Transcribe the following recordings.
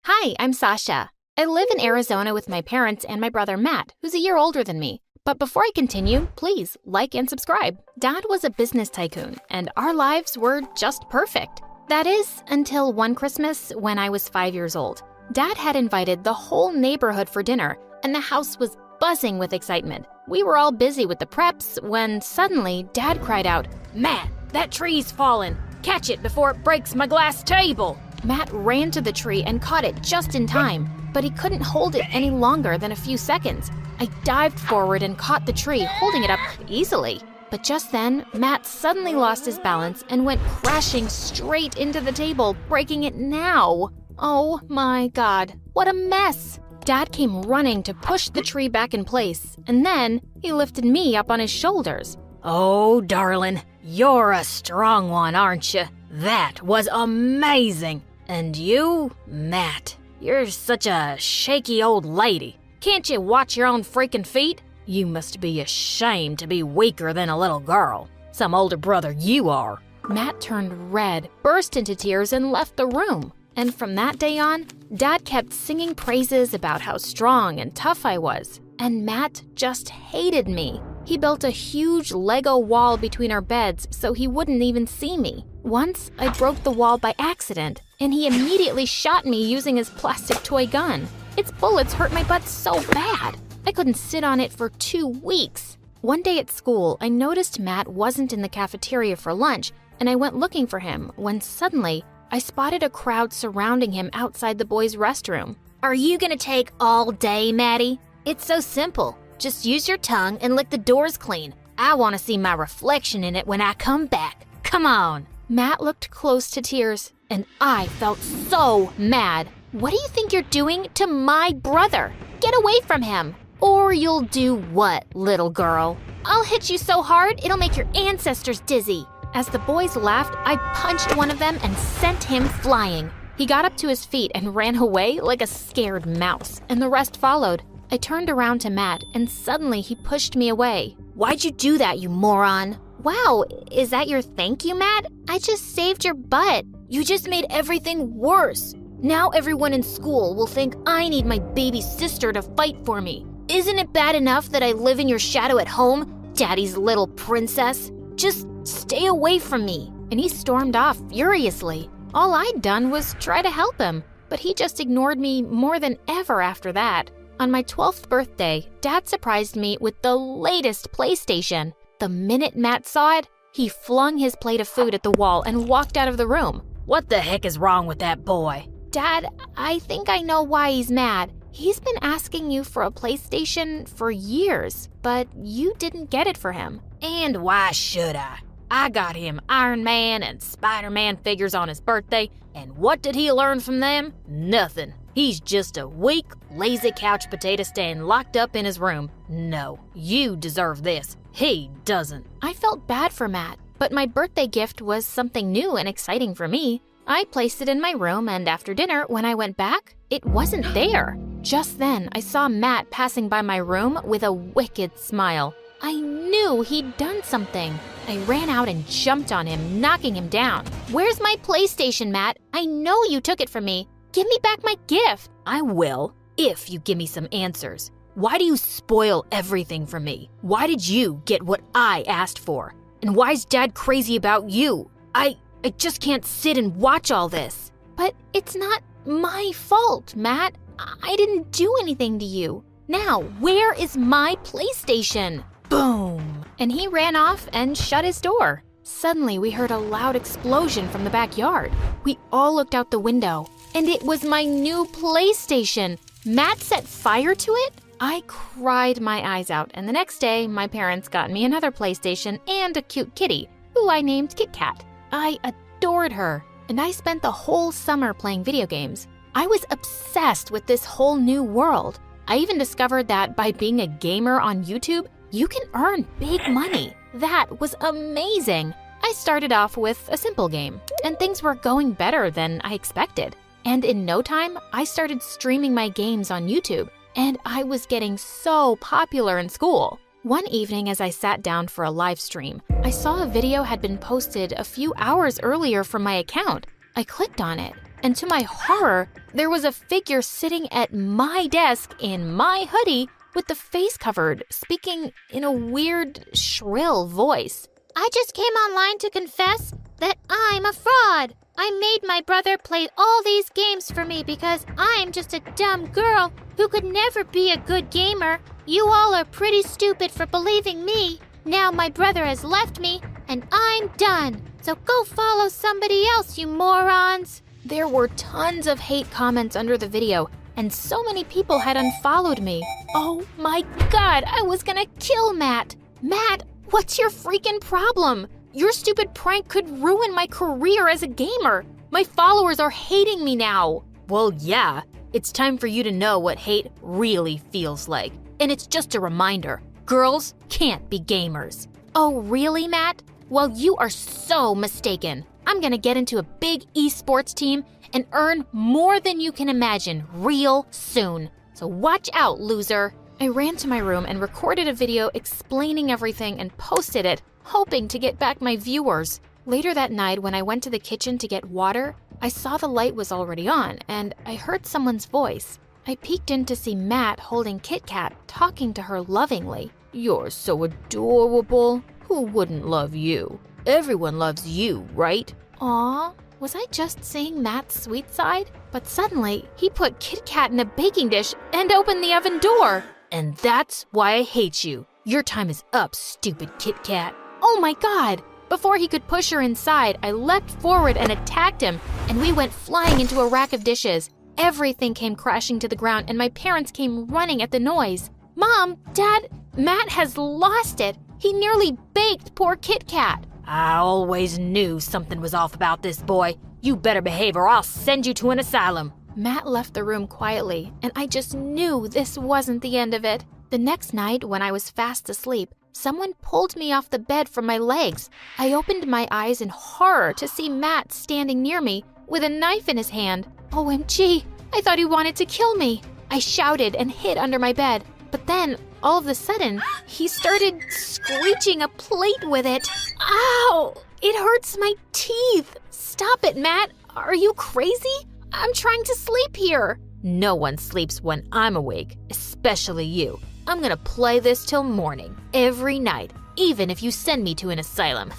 Hi, I'm Sasha. I live in Arizona with my parents and my brother Matt, who's a year older than me. But before I continue, please like and subscribe. Dad was a business tycoon, and our lives were just perfect. That is, until one Christmas when I was 5 years old. Dad had invited the whole neighborhood for dinner, and the house was buzzing with excitement. We were all busy with the preps when suddenly Dad cried out, "Matt, that tree's fallen! Catch it before it breaks my glass table!" Matt ran to the tree and caught it just in time, but he couldn't hold it any longer than a few seconds. I dived forward and caught the tree, holding it up easily. But just then, Matt suddenly lost his balance and went crashing straight into the table, breaking it now. Oh my God, what a mess! Dad came running to push the tree back in place, and then he lifted me up on his shoulders. "Oh, darling, you're a strong one, aren't you? That was amazing. And you, Matt, you're such a shaky old lady. Can't you watch your own freaking feet? You must be ashamed to be weaker than a little girl. Some older brother you are." Matt turned red, burst into tears, and left the room. And from that day on, Dad kept singing praises about how strong and tough I was. And Matt just hated me. He built a huge Lego wall between our beds so he wouldn't even see me. Once, I broke the wall by accident, and he immediately shot me using his plastic toy gun. Its bullets hurt my butt so bad, I couldn't sit on it for 2 weeks. One day at school, I noticed Matt wasn't in the cafeteria for lunch, and I went looking for him when suddenly, I spotted a crowd surrounding him outside the boys' restroom. "Are you gonna take all day, Maddie? It's so simple. Just use your tongue and lick the doors clean. I want to see my reflection in it when I come back. Come on." Matt looked close to tears, and I felt so mad. "What do you think you're doing to my brother? Get away from him." "Or you'll do what, little girl?" "I'll hit you so hard, it'll make your ancestors dizzy." As the boys laughed, I punched one of them and sent him flying. He got up to his feet and ran away like a scared mouse, and the rest followed. I turned around to Matt, and suddenly he pushed me away. "Why'd you do that, you moron?" "Wow, is that your thank you, Matt? I just saved your butt." "You just made everything worse. Now everyone in school will think I need my baby sister to fight for me. Isn't it bad enough that I live in your shadow at home, Daddy's little princess? Just stay away from me." And he stormed off furiously. All I'd done was try to help him, but he just ignored me more than ever after that. On my 12th birthday, Dad surprised me with the latest PlayStation. The minute Matt saw it, he flung his plate of food at the wall and walked out of the room. "What the heck is wrong with that boy?" "Dad, I think I know why he's mad. He's been asking you for a PlayStation for years, but you didn't get it for him." "And why should I? I got him Iron Man and Spider-Man figures on his birthday, and what did he learn from them? Nothing. He's just a weak, lazy couch potato staying locked up in his room. No, you deserve this. He doesn't." I felt bad for Matt, but my birthday gift was something new and exciting for me. I placed it in my room, and after dinner, when I went back, it wasn't there. Just then, I saw Matt passing by my room with a wicked smile. I knew he'd done something. I ran out and jumped on him, knocking him down. "Where's my PlayStation, Matt? I know you took it from me. Give me back my gift." "I will, if you give me some answers. Why do you spoil everything for me? Why did you get what I asked for? And why's Dad crazy about you? I just can't sit and watch all this." "But it's not my fault, Matt. I didn't do anything to you. Now, where is my PlayStation?" Boom! And he ran off and shut his door. Suddenly, we heard a loud explosion from the backyard. We all looked out the window, and it was my new PlayStation. Matt set fire to it? I cried my eyes out, and the next day, my parents got me another PlayStation and a cute kitty, who I named Kit Kat. I adored her, and I spent the whole summer playing video games. I was obsessed with this whole new world. I even discovered that by being a gamer on YouTube, you can earn big money. That was amazing. I started off with a simple game, and things were going better than I expected. And in no time, I started streaming my games on YouTube, and I was getting so popular in school. One evening as I sat down for a live stream, I saw a video had been posted a few hours earlier from my account. I clicked on it, and to my horror, there was a figure sitting at my desk in my hoodie with the face covered, speaking in a weird, shrill voice. I just came online to confess that I'm a fraud. I made my brother play all these games for me because I'm just a dumb girl who could never be a good gamer. You all are pretty stupid for believing me. Now my brother has left me and I'm done. So go follow somebody else, you morons. There were tons of hate comments under the video, and so many people had unfollowed me. Oh my God, I was gonna kill Matt. Matt, what's your freaking problem? Your stupid prank could ruin my career as a gamer. My followers are hating me now. Well, yeah, it's time for you to know what hate really feels like. And it's just a reminder, girls can't be gamers. Oh, really, Matt? Well, you are so mistaken. I'm gonna get into a big esports team and earn more than you can imagine real soon. So watch out, loser. I ran to my room and recorded a video explaining everything and posted it, hoping to get back my viewers. Later that night, when I went to the kitchen to get water, I saw the light was already on and I heard someone's voice. I peeked in to see Matt holding Kit Kat, talking to her lovingly. You're so adorable. Who wouldn't love you? Everyone loves you, right? Aw, was I just seeing Matt's sweet side? But suddenly, he put Kit Kat in a baking dish and opened the oven door. And that's why I hate you. Your time is up, stupid Kit Kat. Oh my God! Before he could push her inside, I leapt forward and attacked him, and we went flying into a rack of dishes. Everything came crashing to the ground, and my parents came running at the noise. Mom, Dad, Matt has lost it. He nearly baked poor Kit Kat. I always knew something was off about this boy. You better behave or I'll send you to an asylum. Matt left the room quietly, and I just knew this wasn't the end of it. The next night, when I was fast asleep, someone pulled me off the bed from my legs. I opened my eyes in horror to see Matt standing near me with a knife in his hand. OMG, I thought he wanted to kill me. I shouted and hid under my bed, but then, all of a sudden, he started screeching a plate with it. Ow! It hurts my teeth. Stop it, Matt. Are you crazy? I'm trying to sleep here. No one sleeps when I'm awake, especially you. I'm gonna play this till morning, every night, even if you send me to an asylum.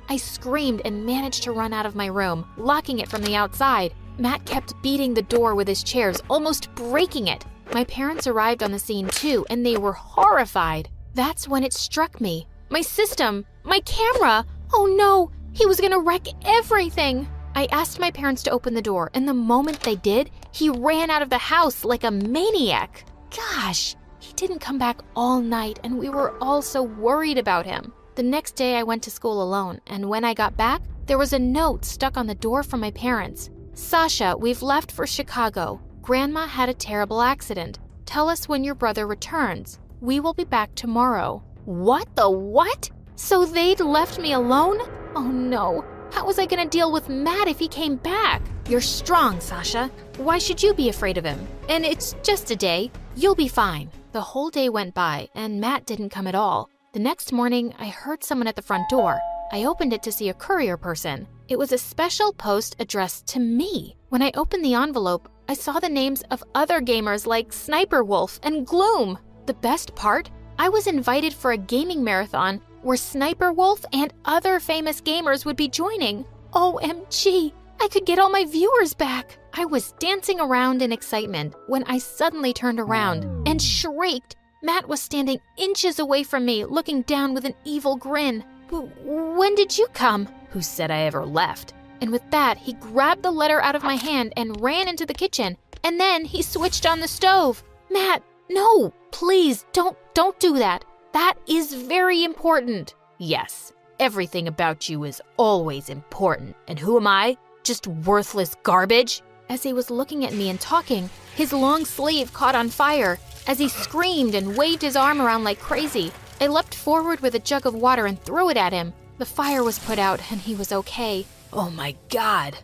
I screamed and managed to run out of my room, locking it from the outside. Matt kept beating the door with his chairs, almost breaking it. My parents arrived on the scene too, and they were horrified. That's when it struck me. My system, my camera. Oh no, he was gonna wreck everything. I asked my parents to open the door, and the moment they did, he ran out of the house like a maniac. Gosh, he didn't come back all night, and we were all so worried about him. The next day I went to school alone, and when I got back, there was a note stuck on the door from my parents. Sasha, we've left for Chicago. Grandma had a terrible accident. Tell us when your brother returns. We will be back tomorrow. What the what? So they'd left me alone? Oh no. How was I gonna deal with Matt if he came back? You're strong, Sasha. Why should you be afraid of him? And it's just a day. You'll be fine. The whole day went by, and Matt didn't come at all. The next morning, I heard someone at the front door. I opened it to see a courier person. It was a special post addressed to me. When I opened the envelope, I saw the names of other gamers like Sniper Wolf and Gloom. The best part? I was invited for a gaming marathon where Sniper Wolf and other famous gamers would be joining. OMG, I could get all my viewers back. I was dancing around in excitement when I suddenly turned around and shrieked. Matt was standing inches away from me, looking down with an evil grin. When did you come? Who said I ever left? And with that, he grabbed the letter out of my hand and ran into the kitchen. And then he switched on the stove. Matt, no, please, don't do that. That is very important. Yes, everything about you is always important. And who am I? Just worthless garbage? As he was looking at me and talking, his long sleeve caught on fire. As he screamed and waved his arm around like crazy, I leapt forward with a jug of water and threw it at him. The fire was put out and he was okay. Oh my God.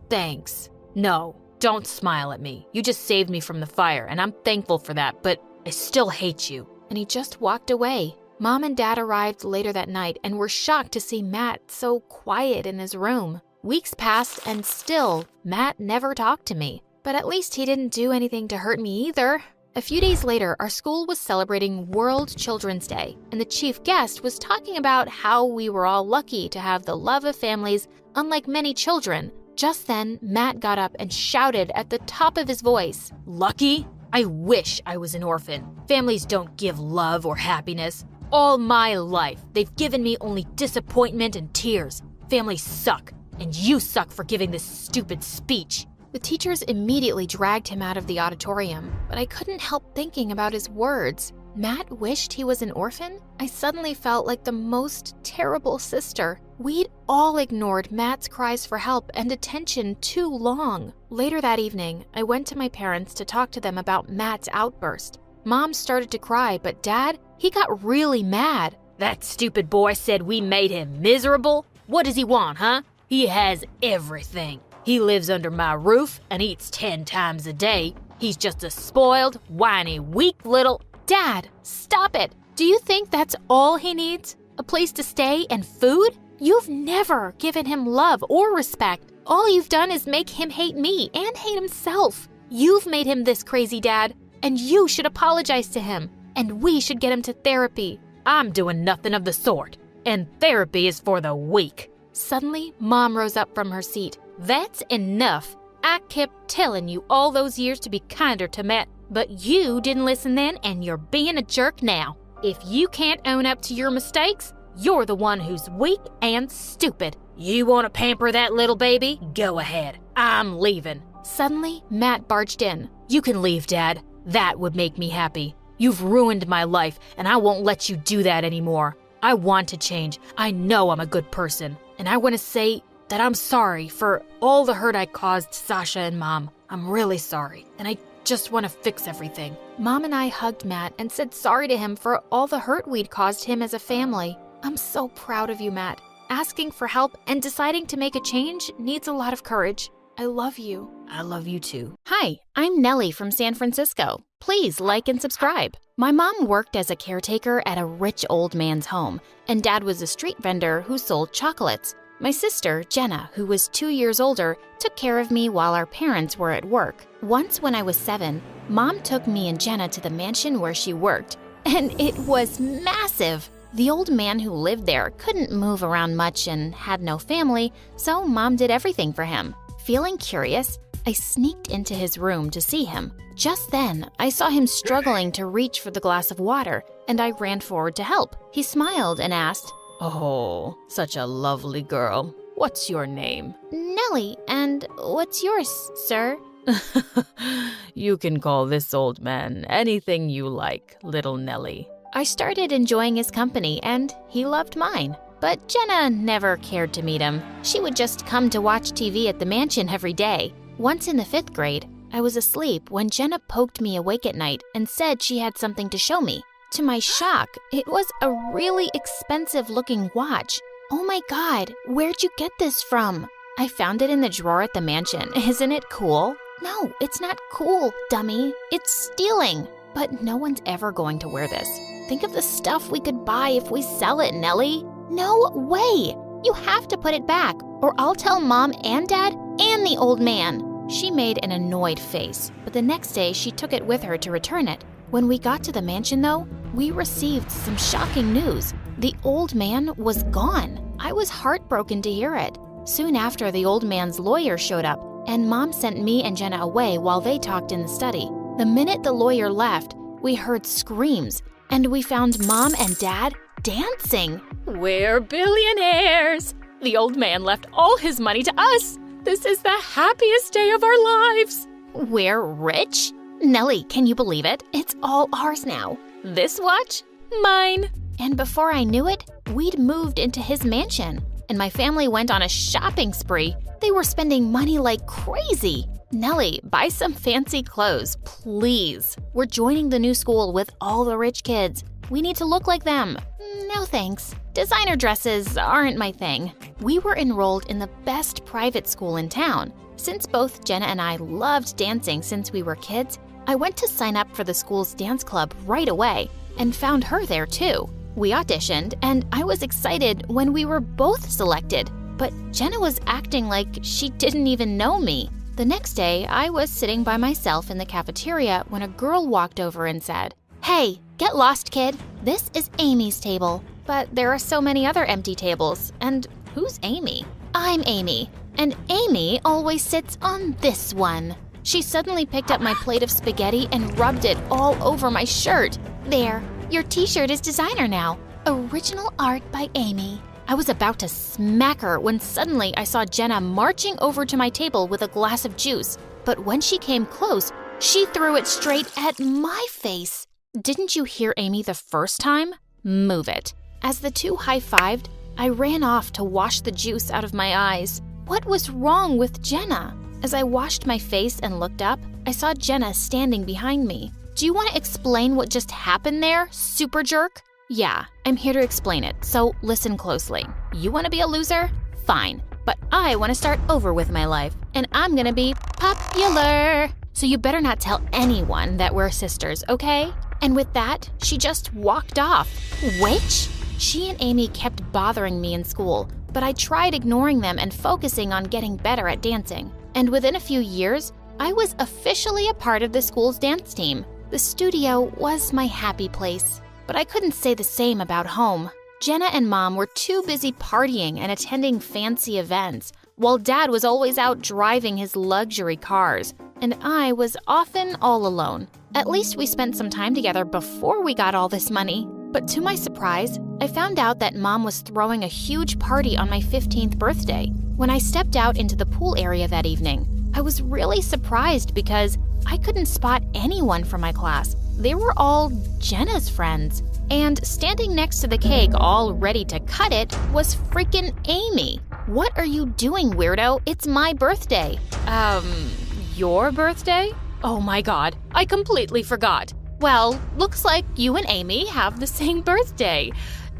Thanks. No, don't smile at me. You just saved me from the fire, and I'm thankful for that, but I still hate you. And he just walked away. Mom and Dad arrived later that night and were shocked to see Matt so quiet in his room. Weeks passed and still, Matt never talked to me. But at least he didn't do anything to hurt me either. A few days later, our school was celebrating World Children's Day, and the chief guest was talking about how we were all lucky to have the love of families, unlike many children. Just then, Matt got up and shouted at the top of his voice, Lucky? I wish I was an orphan. Families don't give love or happiness. All my life, they've given me only disappointment and tears. Families suck, and you suck for giving this stupid speech. The teachers immediately dragged him out of the auditorium, but I couldn't help thinking about his words. Matt wished he was an orphan? I suddenly felt like the most terrible sister. We'd all ignored Matt's cries for help and attention too long. Later that evening, I went to my parents to talk to them about Matt's outburst. Mom started to cry, but Dad, he got really mad. That stupid boy said we made him miserable? What does he want, huh? He has everything. He lives under my roof and eats 10 times a day. He's just a spoiled, whiny, weak little... Dad, stop it! Do you think that's all he needs? A place to stay and food? You've never given him love or respect. All you've done is make him hate me and hate himself. You've made him this crazy, Dad, and you should apologize to him. And we should get him to therapy. I'm doing nothing of the sort, and therapy is for the weak. Suddenly, Mom rose up from her seat. That's enough. I kept telling you all those years to be kinder to Matt, but you didn't listen then, and you're being a jerk now. If you can't own up to your mistakes, you're the one who's weak and stupid. You want to pamper that little baby? Go ahead. I'm leaving. Suddenly, Matt barged in. You can leave, Dad. That would make me happy. You've ruined my life, and I won't let you do that anymore. I want to change. I know I'm a good person, and I want to say that I'm sorry for all the hurt I caused Sasha and Mom. I'm really sorry, and I just want to fix everything. Mom and I hugged Matt and said sorry to him for all the hurt we'd caused him as a family. I'm so proud of you, Matt. Asking for help and deciding to make a change needs a lot of courage. I love you. I love you too. Hi, I'm Nellie from San Francisco. Please like and subscribe. My mom worked as a caretaker at a rich old man's home, and Dad was a street vendor who sold chocolates. My sister, Jenna, who was 2 years older, took care of me while our parents were at work. Once when I was 7, Mom took me and Jenna to the mansion where she worked, and it was massive. The old man who lived there couldn't move around much and had no family, so Mom did everything for him. Feeling curious, I sneaked into his room to see him. Just then, I saw him struggling to reach for the glass of water, and I ran forward to help. He smiled and asked, Oh, such a lovely girl. What's your name? Nellie, and what's yours, sir? You can call this old man anything you like, little Nellie. I started enjoying his company, and he loved mine. But Jenna never cared to meet him. She would just come to watch TV at the mansion every day. Once in the 5th grade, I was asleep when Jenna poked me awake at night and said she had something to show me. To my shock, it was a really expensive-looking watch. Oh my God, where'd you get this from? I found it in the drawer at the mansion. Isn't it cool? No, it's not cool, dummy. It's stealing. But no one's ever going to wear this. Think of the stuff we could buy if we sell it, Nellie. No way! You have to put it back, or I'll tell Mom and Dad and the old man. She made an annoyed face, but the next day she took it with her to return it. When we got to the mansion, though, we received some shocking news. The old man was gone. I was heartbroken to hear it. Soon after, the old man's lawyer showed up, and Mom sent me and Jenna away while they talked in the study. The minute the lawyer left, we heard screams, and we found Mom and Dad dancing. We're billionaires! The old man left all his money to us. This is the happiest day of our lives. We're rich? Nellie, can you believe it? It's all ours now. This watch? Mine. And before I knew it, we'd moved into his mansion, and my family went on a shopping spree. They were spending money like crazy. Nellie, buy some fancy clothes, please. We're joining the new school with all the rich kids. We need to look like them. No thanks. Designer dresses aren't my thing. We were enrolled in the best private school in town. Since both Jenna and I loved dancing since we were kids, I went to sign up for the school's dance club right away and found her there too. We auditioned, and I was excited when we were both selected. but Jenna was acting like she didn't even know me. The next day, I was sitting by myself in the cafeteria when a girl walked over and said, "Hey, get lost, kid. This is Amy's table." But there are so many other empty tables, and who's Amy? I'm Amy, and Amy always sits on this one. She suddenly picked up my plate of spaghetti and rubbed it all over my shirt. There, your t-shirt is designer now. Original art by Amy. I was about to smack her when suddenly I saw Jenna marching over to my table with a glass of juice. But when she came close, she threw it straight at my face. Didn't you hear Amy the first time? Move it. As the two high-fived, I ran off to wash the juice out of my eyes. What was wrong with Jenna? As I washed my face and looked up, I saw Jenna standing behind me. Do you want to explain what just happened there, super jerk? Yeah, I'm here to explain it, so listen closely. You want to be a loser? Fine, but I want to start over with my life, and I'm gonna be popular. So you better not tell anyone that we're sisters, okay? And with that, she just walked off. Which? She and Amy kept bothering me in school, but I tried ignoring them and focusing on getting better at dancing. And within a few years, I was officially a part of the school's dance team. The studio was my happy place. But I couldn't say the same about home. Jenna and Mom were too busy partying and attending fancy events, while Dad was always out driving his luxury cars, and I was often all alone. At least we spent some time together before we got all this money. But to my surprise, I found out that Mom was throwing a huge party on my 15th birthday. When I stepped out into the pool area that evening, I was really surprised because I couldn't spot anyone from my class. They were all Jenna's friends. And standing next to the cake, all ready to cut it, was freaking Amy. What are you doing, weirdo? It's my birthday. Your birthday? Oh my God, I completely forgot. Well, looks like you and Amy have the same birthday.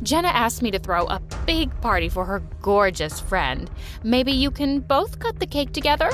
Jenna asked me to throw a big party for her gorgeous friend. Maybe you can both cut the cake together?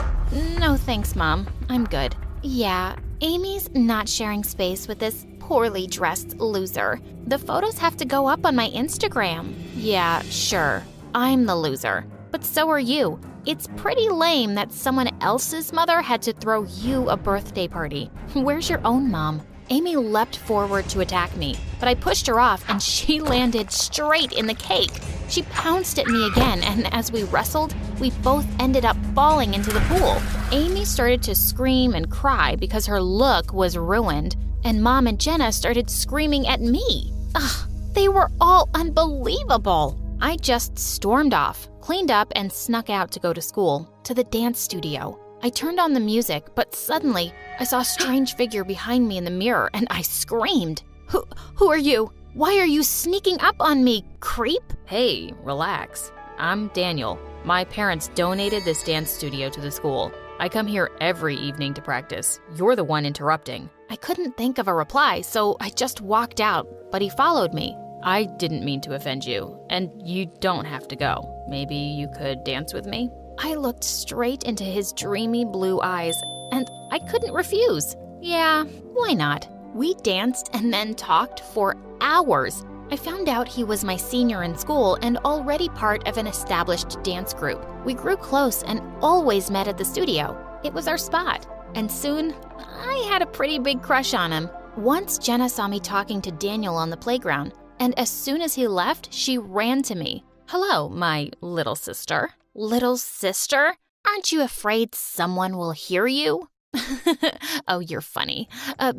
No thanks, Mom. I'm good. Yeah, Amy's not sharing space with this poorly dressed loser. The photos have to go up on my Instagram. Yeah, sure. I'm the loser. But so are you. It's pretty lame that someone else's mother had to throw you a birthday party. Where's your own mom? Amy leapt forward to attack me, but I pushed her off and she landed straight in the cake. She pounced at me again, and as we wrestled, we both ended up falling into the pool. Amy started to scream and cry because her look was ruined, and Mom and Jenna started screaming at me. Ugh, they were all unbelievable. I just stormed off, cleaned up, and snuck out to go to school, to the dance studio. I turned on the music, but suddenly I saw a strange figure behind me in the mirror, and I screamed. Who are you? Why are you sneaking up on me, creep? Hey, relax. I'm Daniel. My parents donated this dance studio to the school. I come here every evening to practice. You're the one interrupting. I couldn't think of a reply, so I just walked out, but he followed me. I didn't mean to offend you, and you don't have to go. Maybe you could dance with me? I looked straight into his dreamy blue eyes, and I couldn't refuse. Yeah, why not? We danced and then talked for hours. I found out he was my senior in school and already part of an established dance group. We grew close and always met at the studio. It was our spot. And soon, I had a pretty big crush on him. Once Jenna saw me talking to Daniel on the playground, and as soon as he left, she ran to me. Hello, my little sister. Little sister? Aren't you afraid someone will hear you? Oh, you're funny.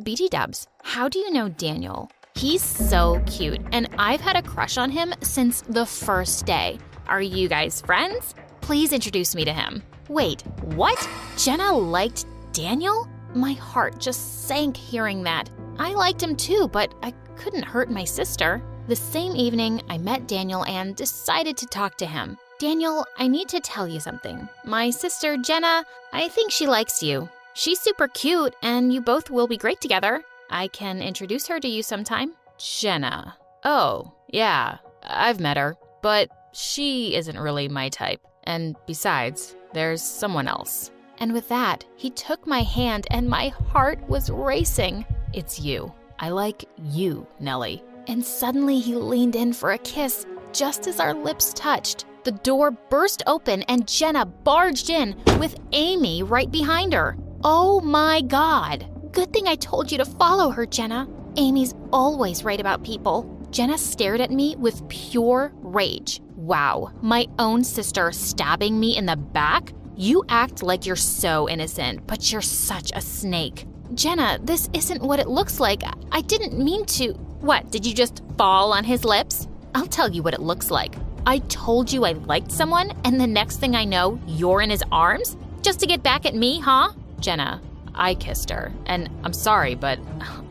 BT Dubs, how do you know Daniel? He's so cute, and I've had a crush on him since the first day. Are you guys friends? Please introduce me to him. Wait, what? Jenna liked Daniel? My heart just sank hearing that. I liked him too, but I couldn't hurt my sister. The same evening, I met Daniel and decided to talk to him. Daniel, I need to tell you something. My sister, Jenna, I think she likes you. She's super cute, and you both will be great together. I can introduce her to you sometime. Jenna. Oh, yeah, I've met her, but she isn't really my type. And besides, there's someone else. And with that, he took my hand and my heart was racing. It's you. I like you, Nellie. And suddenly he leaned in for a kiss, just as our lips touched. The door burst open and Jenna barged in with Amy right behind her. Oh my God. Good thing I told you to follow her, Jenna. Amy's always right about people. Jenna stared at me with pure rage. Wow, my own sister stabbing me in the back? You act like you're so innocent, but you're such a snake. Jenna, this isn't what it looks like. I didn't mean to. What, did you just fall on his lips? I'll tell you what it looks like. I told you I liked someone, and the next thing I know, you're in his arms? Just to get back at me, huh? Jenna, I kissed her, and I'm sorry, but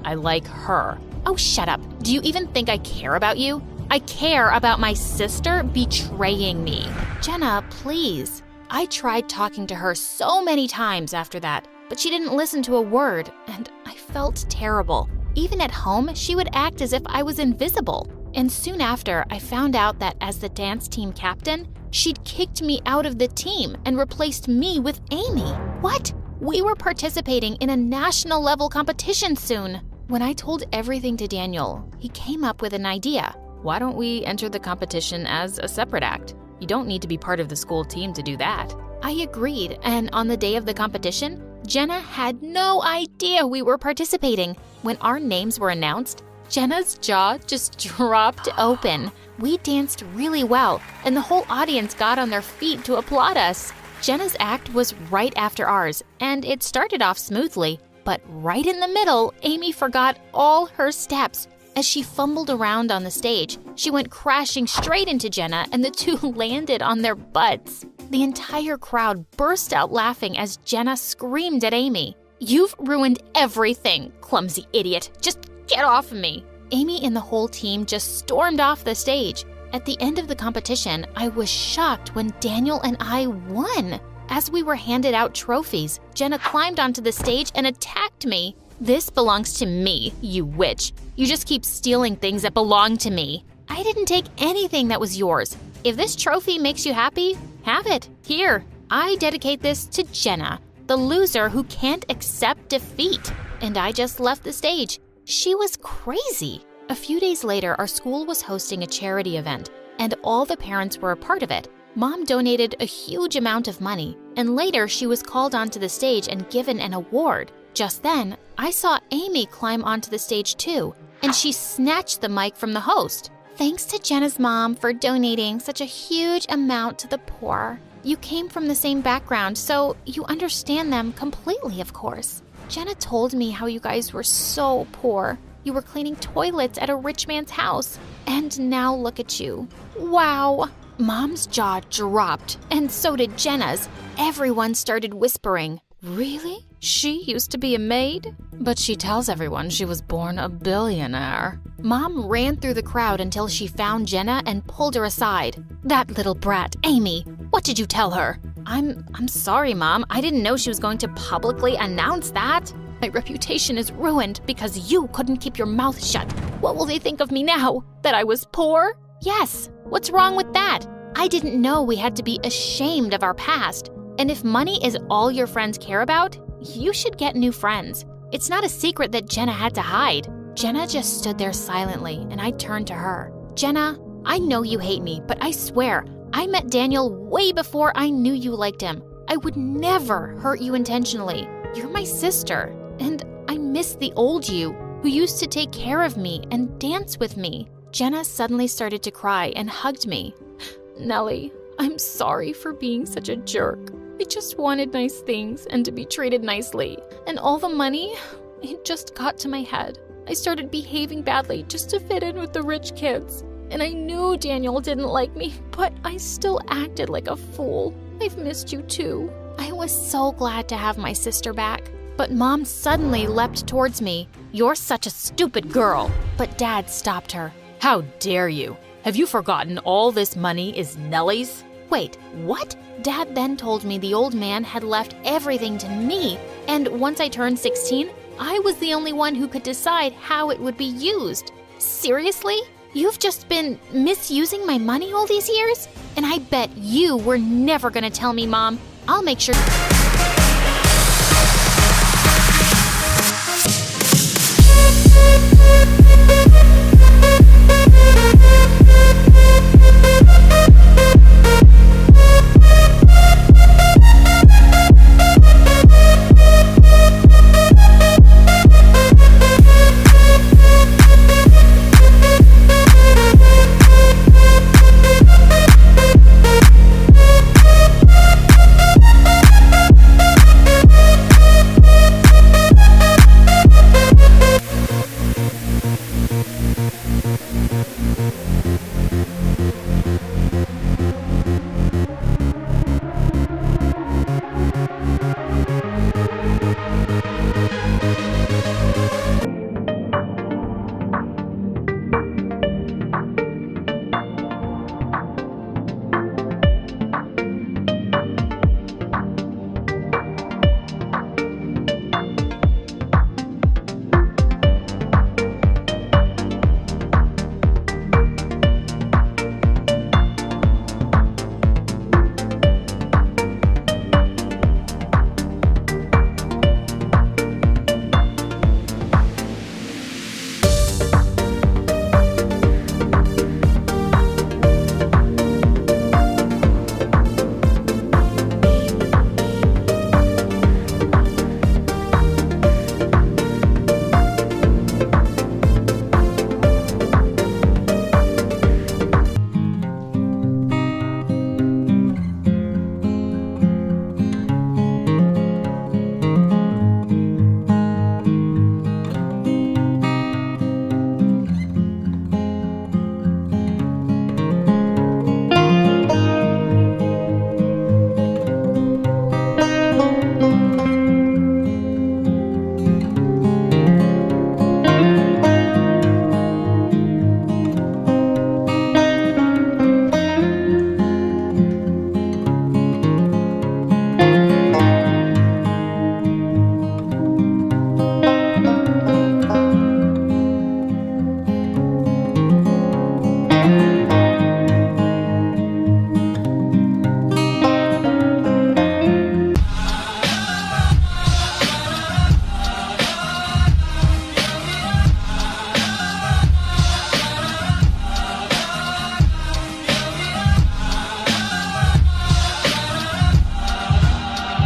I like her. Oh, shut up. Do you even think I care about you? I care about my sister betraying me. Jenna, please. I tried talking to her so many times after that, but she didn't listen to a word, and I felt terrible. Even at home, she would act as if I was invisible. And soon after, I found out that as the dance team captain, she'd kicked me out of the team and replaced me with Amy. What? We were participating in a national level competition soon. When I told everything to Daniel, he came up with an idea. Why don't we enter the competition as a separate act? You don't need to be part of the school team to do that. I agreed, and on the day of the competition, Jenna had no idea we were participating. When our names were announced, Jenna's jaw just dropped open. We danced really well, and the whole audience got on their feet to applaud us. Jenna's act was right after ours, and it started off smoothly. But right in the middle, Amy forgot all her steps. As she fumbled around on the stage, she went crashing straight into Jenna, and the two landed on their butts. The entire crowd burst out laughing as Jenna screamed at Amy. "You've ruined everything, clumsy idiot. Just get off of me." Amy and the whole team just stormed off the stage. At the end of the competition, I was shocked when Daniel and I won. As we were handed out trophies, Jenna climbed onto the stage and attacked me. "This belongs to me, you witch. You just keep stealing things that belong to me." "I didn't take anything that was yours. If this trophy makes you happy, have it. Here, I dedicate this to Jenna, the loser who can't accept defeat." And I just left the stage. She was crazy. A few days later, our school was hosting a charity event, and all the parents were a part of it. Mom donated a huge amount of money, and later she was called onto the stage and given an award. Just then, I saw Amy climb onto the stage too, and she snatched the mic from the host. "Thanks to Jenna's mom for donating such a huge amount to the poor. You came from the same background, so you understand them completely, of course. Jenna told me how you guys were so poor. You were cleaning toilets at a rich man's house, and now look at you. Wow." Mom's jaw dropped, and so did Jenna's. Everyone started whispering, "Really? She used to be a maid? But she tells everyone she was born a billionaire." Mom ran through the crowd until she found Jenna and pulled her aside. "That little brat, Amy, what did you tell her?" I'm sorry, Mom. I didn't know she was going to publicly announce that. My reputation is ruined because you couldn't keep your mouth shut. What will they think of me now? That I was poor? Yes. What's wrong with that? I didn't know we had to be ashamed of our past. And if money is all your friends care about, you should get new friends. It's not a secret that Jenna had to hide. Jenna just stood there silently, and I turned to her. "Jenna, I know you hate me, but I swear, I met Daniel way before I knew you liked him. I would never hurt you intentionally. You're my sister, and I miss the old you who used to take care of me and dance with me." Jenna suddenly started to cry and hugged me. "Nellie, I'm sorry for being such a jerk. I just wanted nice things and to be treated nicely. And all the money, it just got to my head. I started behaving badly just to fit in with the rich kids. And I knew Daniel didn't like me, but I still acted like a fool. I've missed you too." I was so glad to have my sister back. But Mom suddenly leapt towards me. "You're such a stupid girl." But Dad stopped her. "How dare you? Have you forgotten all this money is Nellie's?" "Wait, what?" Dad then told me the old man had left everything to me, and once I turned 16, I was the only one who could decide how it would be used. Seriously? You've just been misusing my money all these years? And I bet you were never gonna tell me, Mom. I'll make sure...